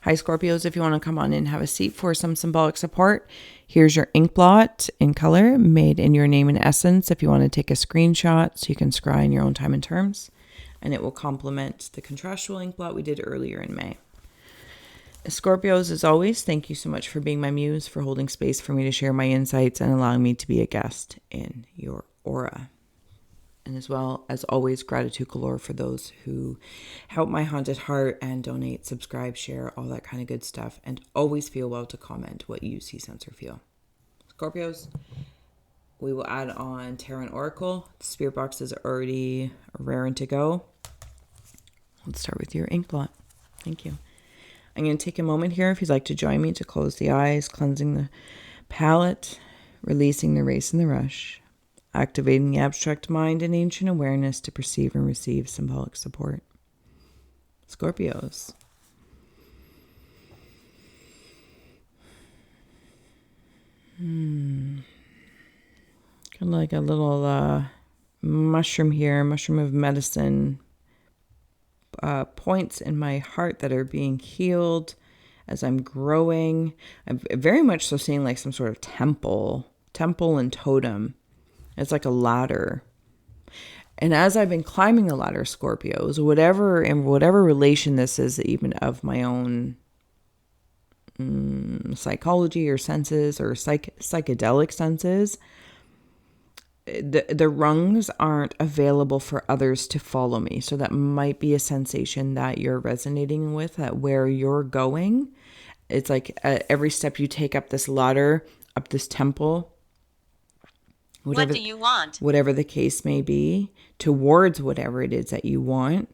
Hi, Scorpios. If you want to come on in, have a seat for some symbolic support. Here's your ink blot in color, made in your name and essence. If you want to take a screenshot so you can scry in your own time and terms, and it will complement the contrastual ink blot we did earlier in May. Scorpios, as always, thank you so much for being my muse, for holding space for me to share my insights and allowing me to be a guest in your aura. And as well, as always, gratitude galore for those who help my haunted heart and donate, subscribe, share, all that kind of good stuff. And always feel well to comment what you see, sense, or feel. Scorpios, we will add on Tarot and Oracle. The spirit box is already raring to go. Let's start with your ink blot. Thank you. I'm going to take a moment here if you'd like to join me to close the eyes, cleansing the palette, releasing the race and the rush. Activating the abstract mind and ancient awareness to perceive and receive symbolic support. Scorpios. Kind of like a little mushroom here, mushroom of medicine. Points in my heart that are being healed as I'm growing. I'm very much so seeing like some sort of temple and totem. It's like a ladder. And as I've been climbing the ladder, Scorpios, whatever relation this is, even of my own psychology or senses or psychedelic senses, the rungs aren't available for others to follow me. So that might be a sensation that you're resonating with, that where you're going. It's like every step you take up this ladder, up this temple, whatever, what do you want? Whatever the case may be, towards whatever it is that you want,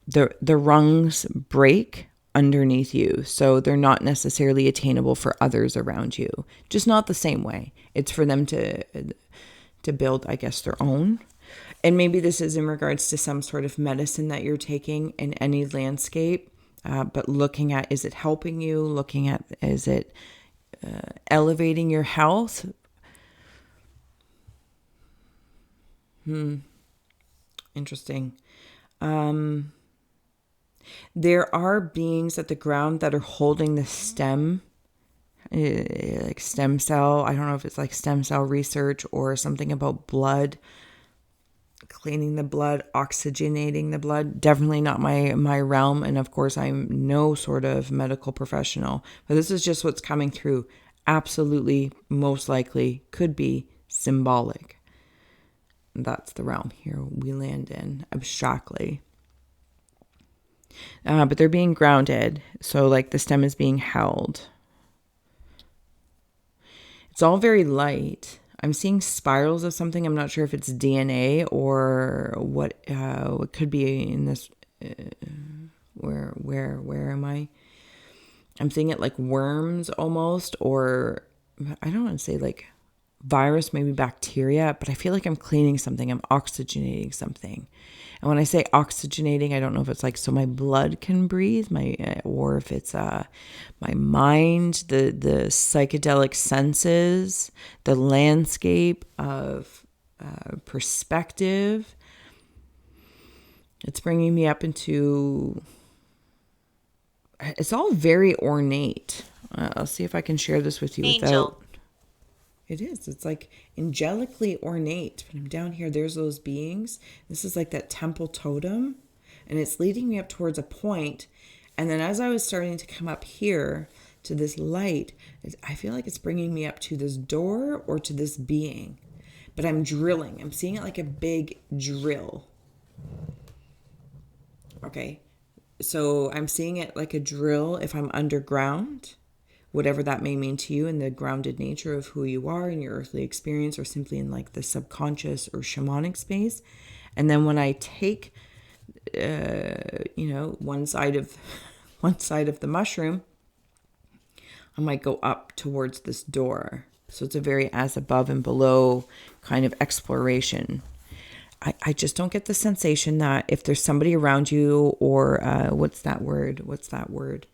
the rungs break underneath you. So they're not necessarily attainable for others around you. Just not the same way. It's for them to build, I guess, their own. And maybe this is in regards to some sort of medicine that you're taking in any landscape. But looking at, is it helping you? Looking at, is it elevating your health? Interesting. There are beings at the ground that are holding the stem, like stem cell. I don't know if it's like stem cell research or something about blood, cleaning the blood, oxygenating the blood. Definitely not my realm. And of course, I'm no sort of medical professional, but this is just what's coming through. Absolutely, most likely could be symbolic. That's the realm here we land in abstractly. But they're being grounded. So like the stem is being held. It's all very light. I'm seeing spirals of something. I'm not sure if it's DNA or what it could be in this. Where am I? I'm seeing it like worms almost, or I don't want to say like virus, maybe bacteria, but I feel like I'm cleaning something. I'm oxygenating something. And when I say oxygenating, I don't know if it's like so my blood can breathe, or if it's my mind, the psychedelic senses, the landscape of perspective. It's bringing me up into. It's all very ornate. I'll see if I can share this with you without. It is. It's like angelically ornate. When I'm down here, there's those beings. This is like that temple totem. And it's leading me up towards a point. And then as I was starting to come up here to this light, I feel like it's bringing me up to this door or to this being. But I'm drilling. I'm seeing it like a big drill. Okay. So I'm seeing it like a drill if I'm underground. Whatever that may mean to you in the grounded nature of who you are in your earthly experience, or simply in like the subconscious or shamanic space. And then when I take, one side of the mushroom, I might go up towards this door. So it's a very as above and below kind of exploration. I just don't get the sensation that if there's somebody around you, or what's that word?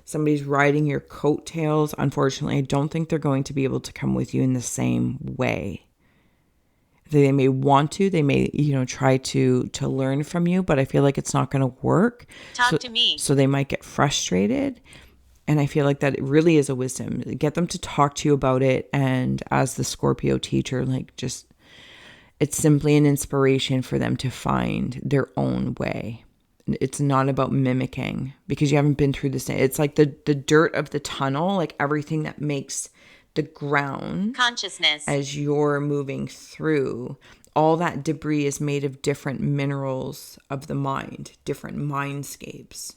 Somebody's riding your coattails. Unfortunately, I don't think they're going to be able to come with you in the same way. They may want to, they may, try to learn from you, but I feel like it's not going to work. Talk to me. So they might get frustrated. And I feel like that it really is a wisdom. Get them to talk to you about it. And as the Scorpio teacher, like just, it's simply an inspiration for them to find their own way. It's not about mimicking because you haven't been through this. It's like the dirt of the tunnel, like everything that makes the ground consciousness as you're moving through. All that debris is made of different minerals of the mind, different mindscapes.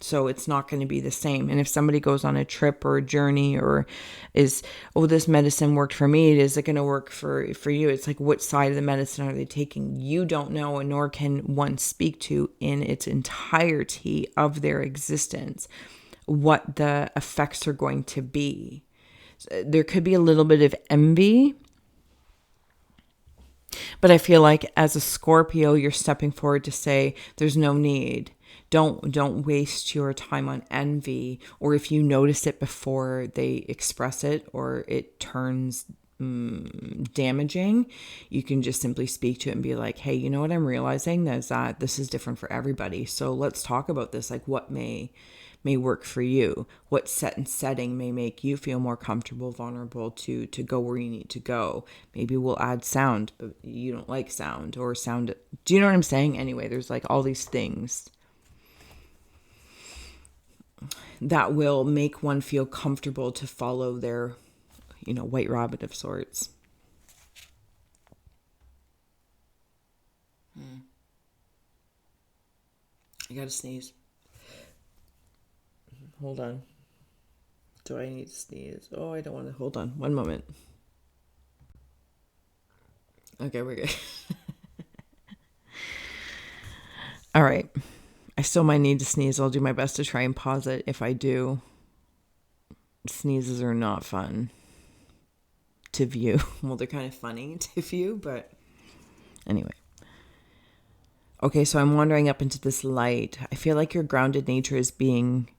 So it's not going to be the same. And if somebody goes on a trip or a journey or is, oh, this medicine worked for me, is it going to work for you? It's like, what side of the medicine are they taking? You don't know, and nor can one speak to in its entirety of their existence what the effects are going to be. So there could be a little bit of envy. But I feel like as a Scorpio, you're stepping forward to say, there's no need. Don't waste your time on envy, or if you notice it before they express it or it turns damaging, you can just simply speak to it and be like, hey, you know what I'm realizing is that this is different for everybody. So let's talk about this. Like what may work for you, what setting may make you feel more comfortable, vulnerable to go where you need to go. Maybe we'll add sound, but you don't like sound, or sound. Do you know what I'm saying? Anyway, there's like all these things that will make one feel comfortable to follow their, white rabbit of sorts. I gotta sneeze. Hold on. Do I need to sneeze? Oh, I don't want to. Hold on. One moment. Okay, we're good. All right. I still might need to sneeze. I'll do my best to try and pause it if I do. Sneezes are not fun to view. Well, they're kind of funny to view, but anyway. Okay, so I'm wandering up into this light. I feel like your grounded nature is being,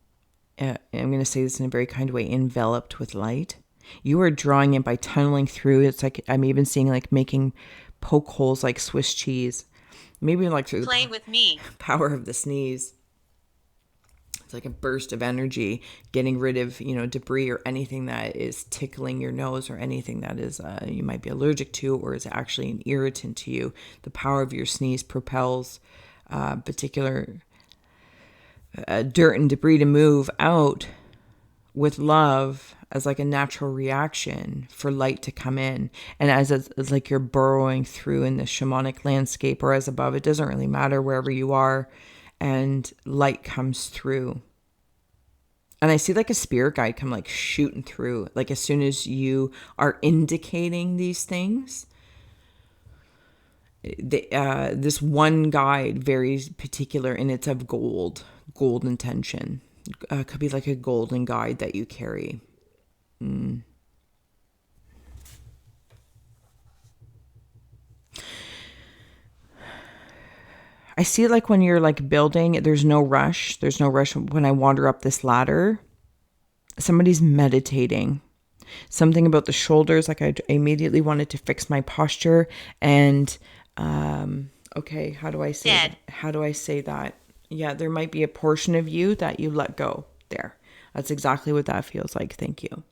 I'm going to say this in a very kind way, enveloped with light. You are drawing it by tunneling through. It's like I'm even seeing like making poke holes like Swiss cheese. Maybe like through play with me power of the sneeze. It's like a burst of energy, getting rid of, debris or anything that is tickling your nose or anything that is you might be allergic to or is actually an irritant to you. The power of your sneeze propels particular dirt and debris to move out with love as like a natural reaction for light to come in. And as like you're burrowing through in the shamanic landscape or as above, it doesn't really matter wherever you are, and light comes through. And I see like a spirit guide come like shooting through, like as soon as you are indicating these things. This one guide, very particular, and it's of gold intention. Could be like a golden guide that you carry. I see it like when you're like building, there's no rush. There's no rush when I wander up this ladder. Somebody's meditating. Something about the shoulders, like I immediately wanted to fix my posture. And okay, how do I say that? How do I say that? Yeah, there might be a portion of you that you let go there. That's exactly what that feels like. Thank you.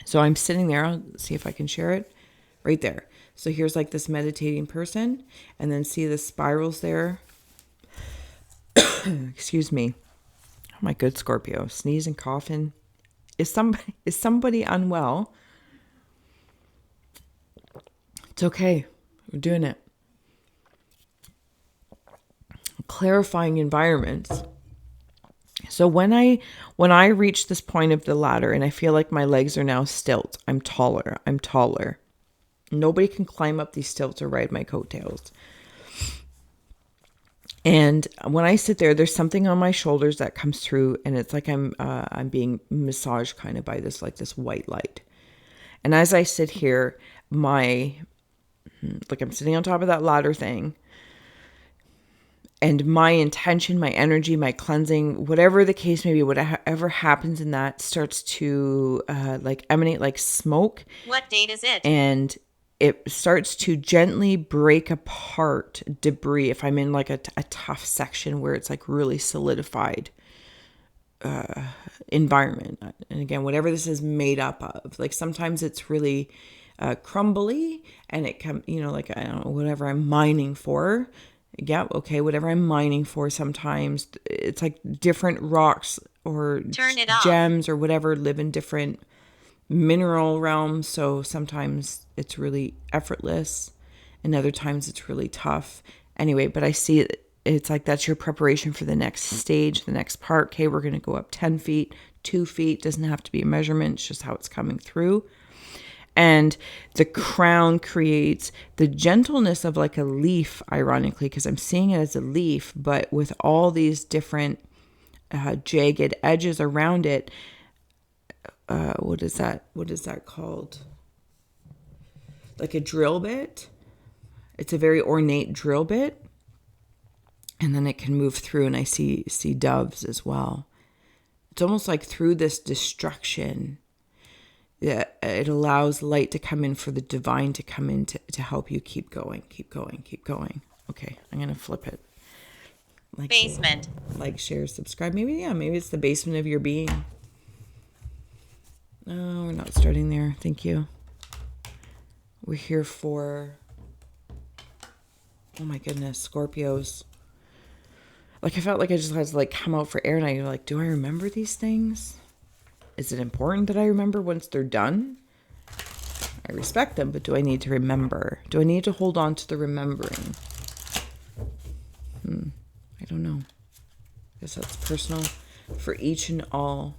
So I'm sitting there. I'll see if I can share it right there. So here's like this meditating person, and then see the spirals there. Excuse me. Oh my good Scorpio. Sneeze and coughing. Is somebody unwell? It's okay. We're doing it. Clarifying environments. So when I reach this point of the ladder and I feel like my legs are now stilt, I'm taller. Nobody can climb up these stilts or ride my coattails. And when I sit there, there's something on my shoulders that comes through, and it's like I'm being massaged kind of by this white light. And as I sit here, I'm sitting on top of that ladder thing, and my intention, my energy, my cleansing, whatever the case may be, whatever happens in that starts to emanate like smoke. What date is it? And it starts to gently break apart debris. If I'm in like a tough section where it's like really solidified environment. And again, whatever this is made up of, like sometimes it's really crumbly, and it come, like, I don't know, whatever I'm mining for. Yeah, okay, whatever I'm mining for, sometimes it's like different rocks or gems or whatever live in different mineral realms. So sometimes it's really effortless and other times it's really tough. Anyway, but I see it, it's like that's your preparation for the next stage, the next part. Okay, we're going to go up 10 feet, 2 feet. Doesn't have to be a measurement. It's just how it's coming through. And the crown creates the gentleness of like a leaf, ironically, because I'm seeing it as a leaf, but with all these different jagged edges around it. What is that? What is that called? Like a drill bit. It's a very ornate drill bit. And then it can move through, and I see doves as well. It's almost like through this destruction, it allows light to come in for the divine to come in to help you keep going, keep going, keep going. Okay, I'm going to flip it. Like, basement. Like, share, subscribe. Maybe it's the basement of your being. No, we're not starting there. Thank you. We're here for, oh my goodness, Scorpios. Like, I felt like I just had to like come out for air, and I'm like, do I remember these things? Is it important that I remember once they're done? I respect them, but do I need to remember? Do I need to hold on to the remembering? I don't know. I guess that's personal for each and all.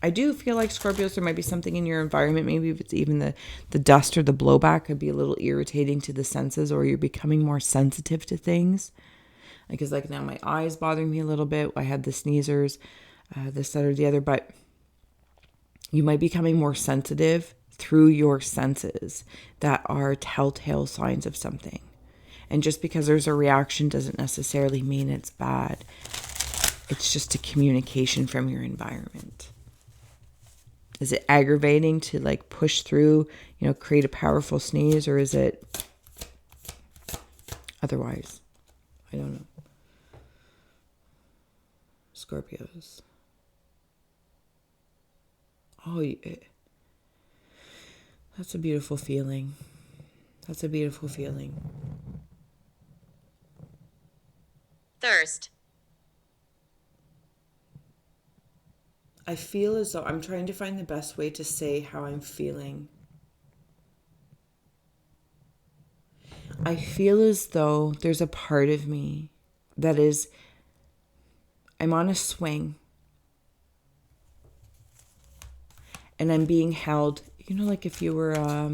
I do feel like, Scorpios, there might be something in your environment. Maybe if it's even the dust or the blowback could be a little irritating to the senses, or you're becoming more sensitive to things. Because like now my eyes bothering me a little bit. I had the sneezers, this, that, or the other. But you might be becoming more sensitive through your senses that are telltale signs of something. And just because there's a reaction doesn't necessarily mean it's bad. It's just a communication from your environment. Is it aggravating to like push through, create a powerful sneeze, or is it otherwise? I don't know. Scorpios. Oh, that's a beautiful feeling. That's a beautiful feeling. Thirst. I feel as though I'm trying to find the best way to say how I'm feeling. I feel as though there's a part of me that is, I'm on a swing and I'm being held, like if you were, at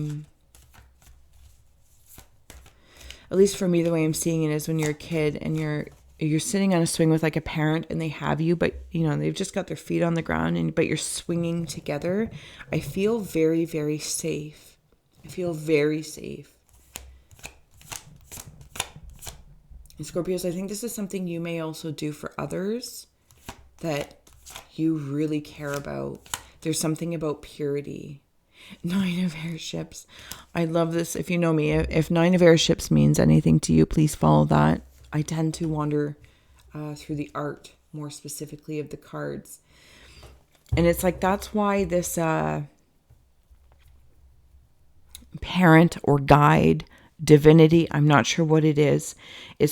least for me, the way I'm seeing it is when you're a kid and you're sitting on a swing with like a parent and they have you, but they've just got their feet on the ground, but you're swinging together. I feel very, very safe. I feel very safe. And Scorpios, I think this is something you may also do for others that you really care about. There's something about purity. 9 of airships. I love this. If you know me, if 9 of airships means anything to you, please follow that. I tend to wander through the art, more specifically of the cards. And it's like, that's why this parent or guide, divinity, I'm not sure what it is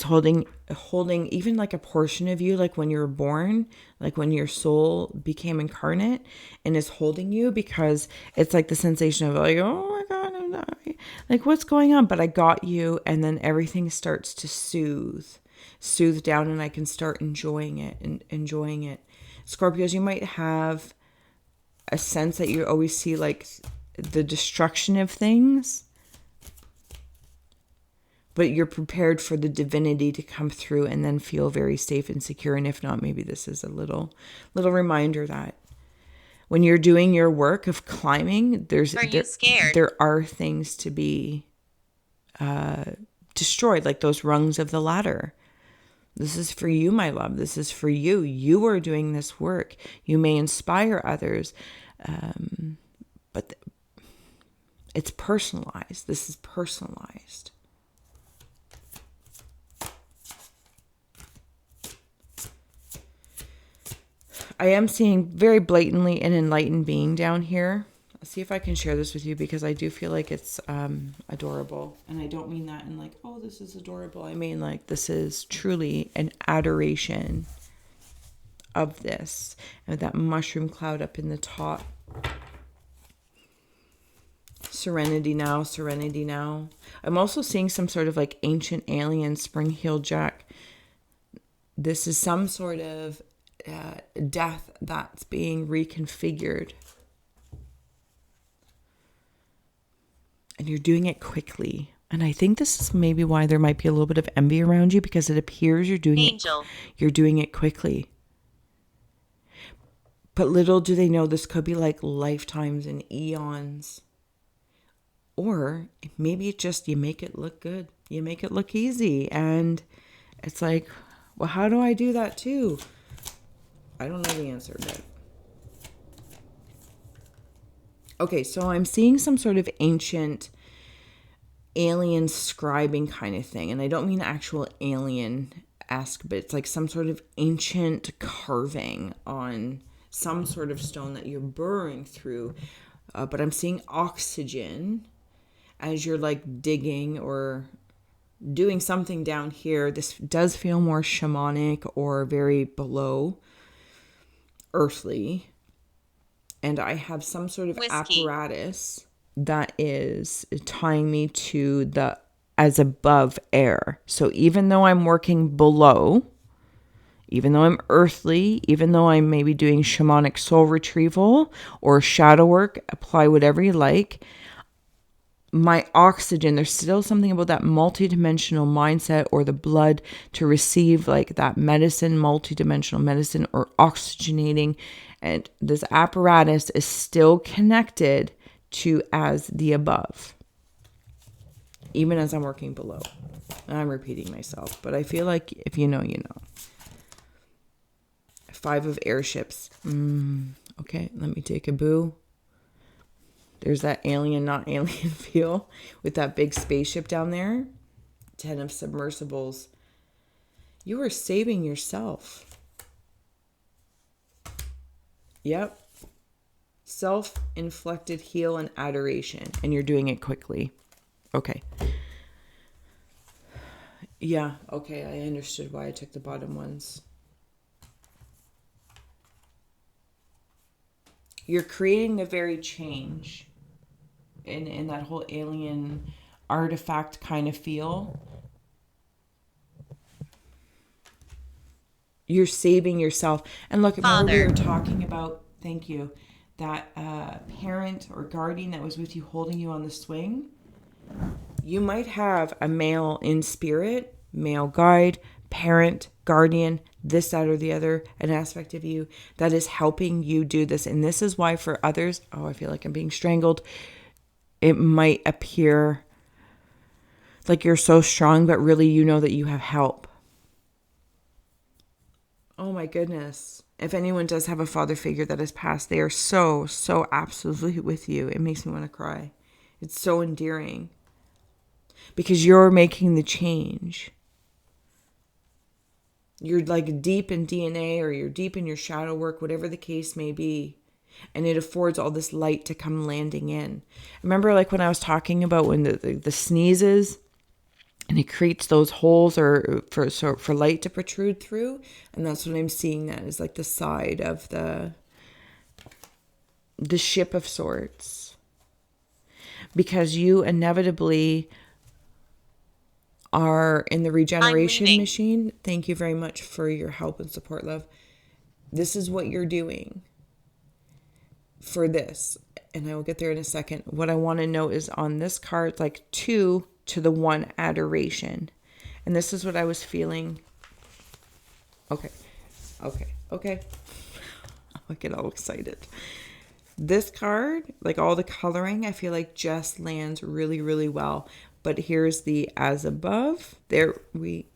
holding even like a portion of you, like when you were born, like when your soul became incarnate, and is holding you, because it's like the sensation of like, oh my God, I'm dying. Like, what's going on? But I got you, and then everything starts to soothe down, and I can start enjoying it. Scorpios, you might have a sense that you always see like the destruction of things, but you're prepared for the divinity to come through and then feel very safe and secure. And if not, maybe this is a little reminder that when you're doing your work of climbing, there are things to be destroyed, like those rungs of the ladder. This is for you, my love. This is for you. You are doing this work. You may inspire others, but it's personalized. This is personalized. I am seeing very blatantly an enlightened being down here. I'll see if I can share this with you because I do feel like it's adorable. And I don't mean that in like, oh, this is adorable. I mean like this is truly an adoration of this. And that mushroom cloud up in the top. Serenity now, serenity now. I'm also seeing some sort of like ancient alien spring-heeled jack. This is some sort of death that's being reconfigured. And you're doing it quickly. And I think this is maybe why there might be a little bit of envy around you, because it appears you're doing it quickly. But little do they know this could be like lifetimes and eons. Or maybe it's just you make it look good. You make it look easy. And it's like, well, how do I do that too? I don't know the answer, but. Okay, so I'm seeing some sort of ancient alien scribing kind of thing. And I don't mean actual alien-esque, but it's like some sort of ancient carving on some sort of stone that you're burrowing through. But I'm seeing oxygen as you're like digging or doing something down here. This does feel more shamanic or very below earthly. And I have some sort of apparatus that is tying me to the as above air. So even though I'm working below, even though I'm earthly, even though I'm maybe doing shamanic soul retrieval or shadow work, apply whatever you like, my oxygen, there's still something about that multidimensional mindset or the blood to receive like that medicine, multidimensional medicine or oxygenating. And this apparatus is still connected to as the above, even as I'm working below. And I'm repeating myself, but I feel like if you know, you know. 5 of airships. Okay, let me take a boo. There's that alien, not alien feel with that big spaceship down there. 10 of submersibles. You are saving yourself. Yep. Self-inflicted heal and adoration. And you're doing it quickly. Okay. Yeah, okay. I understood why I took the bottom ones. You're creating the very change in that whole alien artifact kind of feel. You're saving yourself. And look, remember we were talking about, thank you, that parent or guardian that was with you holding you on the swing. You might have a male in spirit, male guide, parent, guardian, this, that, or the other, an aspect of you that is helping you do this. And this is why for others, oh, I feel like I'm being strangled. It might appear like you're so strong, but really you know that you have help. Oh my goodness. If anyone does have a father figure that has passed, they are so, so absolutely with you. It makes me want to cry. It's so endearing. Because you're making the change. You're like deep in DNA or you're deep in your shadow work, whatever the case may be. And it affords all this light to come landing in. Remember like when I was talking about when the sneezes and it creates those holes or for light to protrude through. And that's what I'm seeing that is like the side of the ship of sorts. Because you inevitably are in the regeneration machine. Thank you very much for your help and support, love. This is what you're doing for this. And I will get there in a second. What I want to know is on this card, like 2 to the 1 adoration. And this is what I was feeling. Okay. I get all excited. This card, like all the coloring, I feel like just lands really, really well. But here's the as above. There we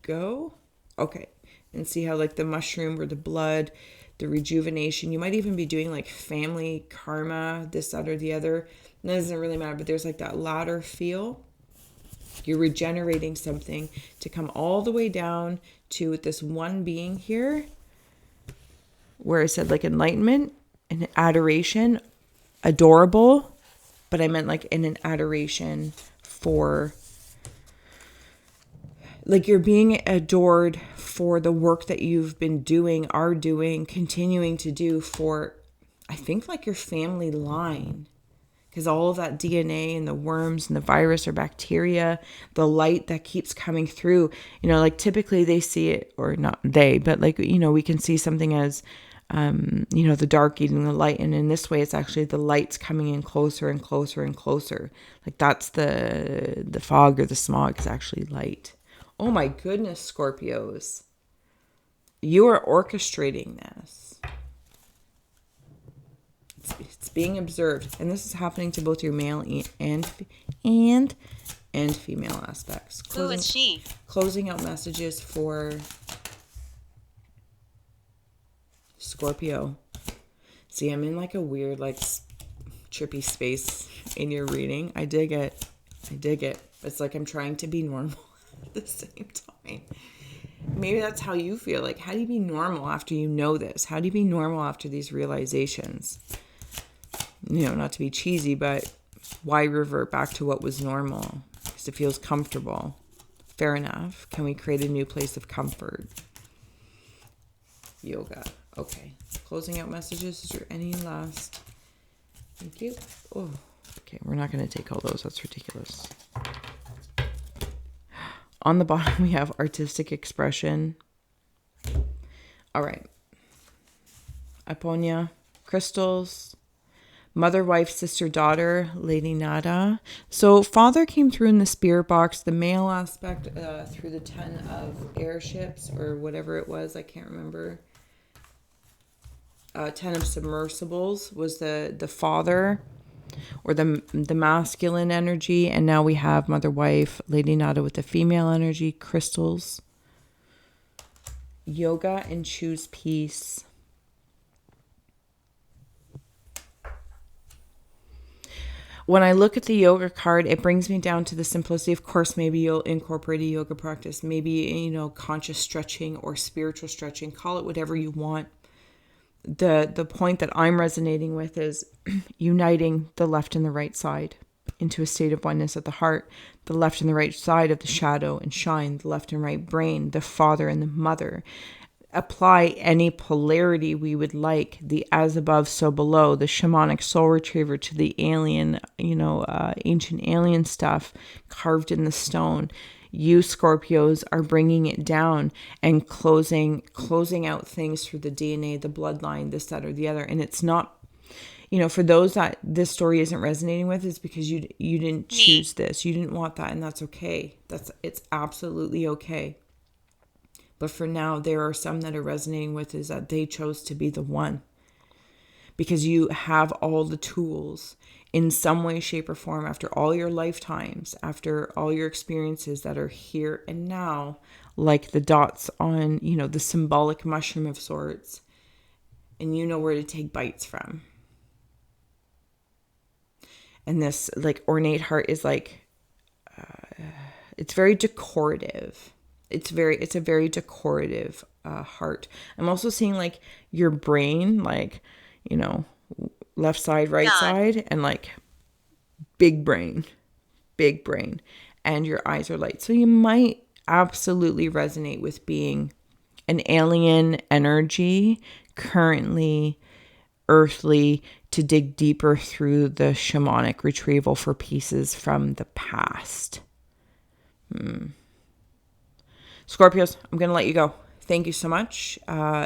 go. Okay. And see how like the mushroom or the blood, the rejuvenation. You might even be doing like family karma, this, that, or the other. And that doesn't really matter. But there's like that ladder feel. You're regenerating something to come all the way down to this one being here. where I said like enlightenment and adoration, adorable, but I meant like in an adoration for, like you're being adored for the work that you've been doing, are doing, continuing to do for, I think like your family line. Because all of that DNA and the worms and the virus or bacteria, the light that keeps coming through, you know, like typically they see it, or not they, but like, you know, we can see something as, you know, the dark eating the light. And in this way, it's actually the light's coming in closer and closer and closer. Like that's the fog or the smog is actually light. Oh my goodness, Scorpios. You are orchestrating this. It's being observed, and this is happening to both your male and female aspects. Who is she? Closing out messages for Scorpio. See, I'm in like a weird, like trippy space in your reading. I dig it. It's like I'm trying to be normal at the same time. Maybe that's how you feel. Like, how do you be normal after you know this? How do you be normal after these realizations? You know, not to be cheesy, but why revert back to what was normal? Because it feels comfortable. Fair enough. Can we create a new place of comfort? Yoga. Okay. Closing out messages. Is there any last? Thank you. Oh, okay. We're not going to take all those. That's ridiculous. On the bottom, we have artistic expression. All right. Aponia. Crystals. Mother, wife, sister, daughter, Lady Nada. So father came through in the spirit box, the male aspect through the 10 of airships or whatever it was. I can't remember. 10 of submersibles was the father or the masculine energy. And now we have mother, wife, Lady Nada with the female energy, crystals, yoga, and choose peace. When I look at the yoga card, it brings me down to the simplicity. Of course, maybe you'll incorporate a yoga practice, maybe, you know, conscious stretching or spiritual stretching, call it whatever you want. The point that I'm resonating with is uniting the left and the right side into a state of oneness at the heart, the left and the right side of the shadow and shine, the left and right brain, the father and the mother. Apply any polarity we would like, the as above, so below, the shamanic soul retriever to the alien, you know, ancient alien stuff carved in the stone. You Scorpios are bringing it down and closing out things through the DNA, the bloodline, this, that, or the other. And it's not, you know, for those that this story isn't resonating with, is because you didn't choose this. You didn't want that, and that's okay. It's absolutely okay. But for now, there are some that are resonating with is that they chose to be the one. Because you have all the tools in some way, shape, or form after all your lifetimes, after all your experiences that are here and now, like the dots on, you know, the symbolic mushroom of sorts. And you know where to take bites from. And this like ornate heart is like, it's very decorative. It's a very decorative heart. I'm also seeing like your brain, like, you know, left side, right side, and like big brain, and your eyes are light. So you might absolutely resonate with being an alien energy, currently earthly, to dig deeper through the shamanic retrieval for pieces from the past. Scorpios, I'm going to let you go. Thank you so much.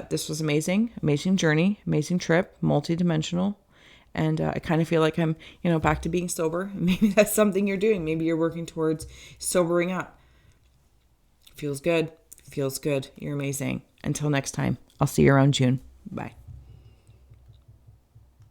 This was amazing. Amazing journey. Amazing trip. Multidimensional. And I kind of feel like I'm, you know, back to being sober. Maybe that's something you're doing. Maybe you're working towards sobering up. Feels good. You're amazing. Until next time, I'll see you around June. Bye.